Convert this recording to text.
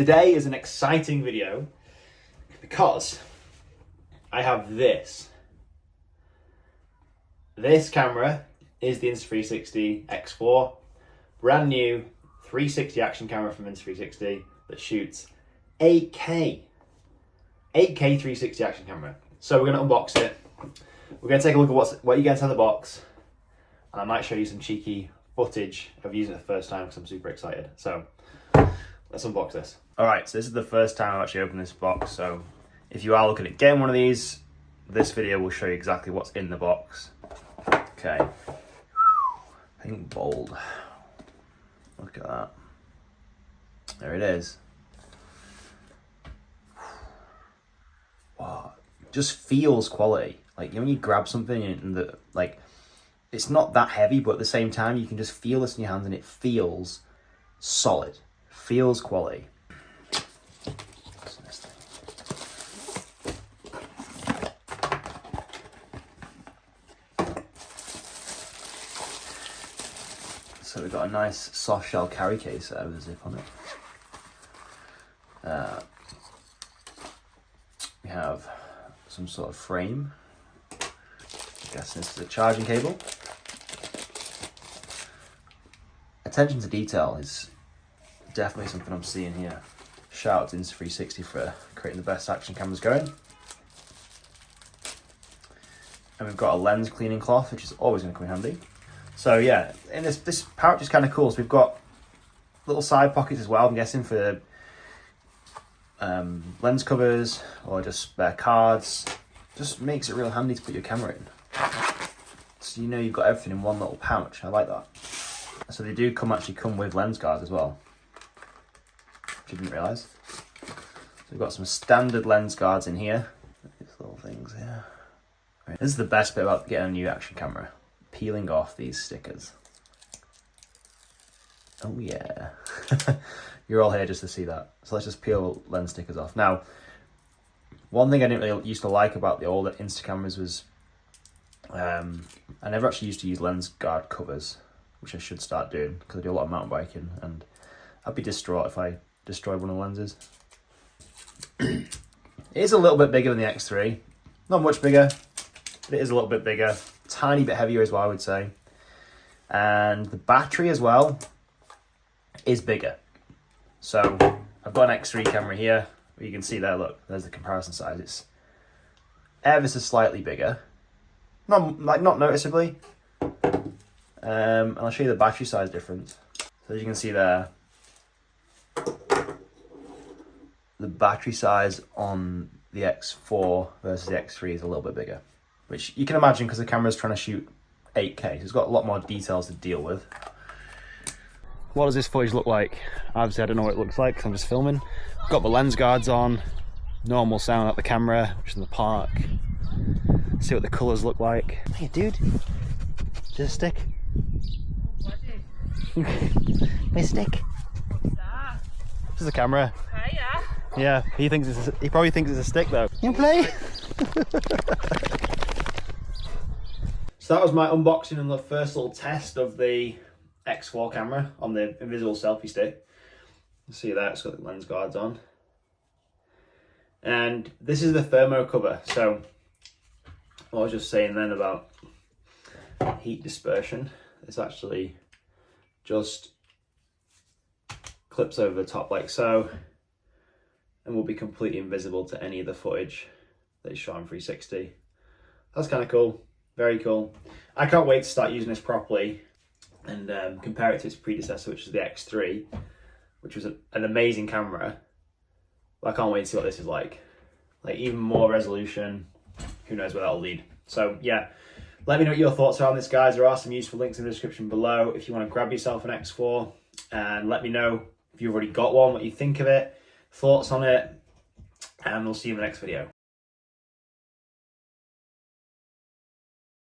Today is an exciting video because I have this. This camera is the Insta360 X4, brand new 360 action camera from Insta360 that shoots 8K 360 action camera. So we're going to unbox it. We're going to take a look at what you get inside the box, and I might show you some cheeky footage of using it the first time because I'm super excited. So let's unbox this. All right, so this is the first time I've actually opened this box. So if you are looking at getting one of these, this video will show you exactly what's in the box. Okay, pink bold. Look at that. There it is. Wow, just feels quality. Like, you know, when you grab something and it's not that heavy, but at the same time you can just feel this in your hands and it feels solid. Feels quality. So we've got a nice soft shell carry case there with a zip on it. We have some sort of frame. I'm guessing this is a charging cable. Attention to detail is definitely something I'm seeing here. Shout out to Insta360 for creating the best action cameras going. And we've got a lens cleaning cloth, which is always going to come in handy. So yeah, and this pouch is kind of cool. So we've got little side pockets as well, I'm guessing, for lens covers or just spare cards. Just makes it real handy to put your camera in. So you know you've got everything in one little pouch. I like that. So they do actually come with lens guards as well, which I didn't realise. So we've got some standard lens guards in here. These little things here. Right. This is the best bit about getting a new action camera. Peeling off these stickers. Oh yeah. You're all here just to see that. So let's just peel lens stickers off. Now, one thing I didn't really used to like about the older Insta cameras was I never actually used to use lens guard covers, which I should start doing because I do a lot of mountain biking and I'd be distraught if I destroyed one of the lenses. It is a little bit bigger than the X3. Not much bigger, but it is a little bit bigger. Tiny bit heavier as well, I would say. And the battery as well is bigger. So I've got an X3 camera here. You can see there, look, there's the comparison size. It's ever so slightly bigger. Not noticeably. And I'll show you the battery size difference. So as you can see there, the battery size on the X4 versus the X3 is a little bit bigger, which you can imagine because the camera's trying to shoot 8K. So it's got a lot more details to deal with. What does this footage look like? Obviously I don't know what it looks like because I'm just filming. Got the lens guards on, normal sound at the camera, which is in the park. See what the colours look like. Hey dude, is this a stick? What is it? My stick. What's that? This is a camera. Okay, yeah. Yeah, he probably thinks it's a stick though. You play? So that was my unboxing and the first little test of the X4 camera on the invisible selfie stick. You see that it's got the lens guards on. And this is the thermo cover. So what I was just saying then about heat dispersion, it's actually just clips over the top like so, and will be completely invisible to any of the footage that is shot on 360. That's kind of cool. Very cool. I can't wait to start using this properly and compare it to its predecessor, which is the X3, which was an amazing camera. But I can't wait to see what this is like. Like, even more resolution. Who knows where that'll lead. So yeah, let me know what your thoughts are on this, guys. There are some useful links in the description below if you want to grab yourself an X4, and let me know if you've already got one, what you think of it, thoughts on it, and we'll see you in the next video.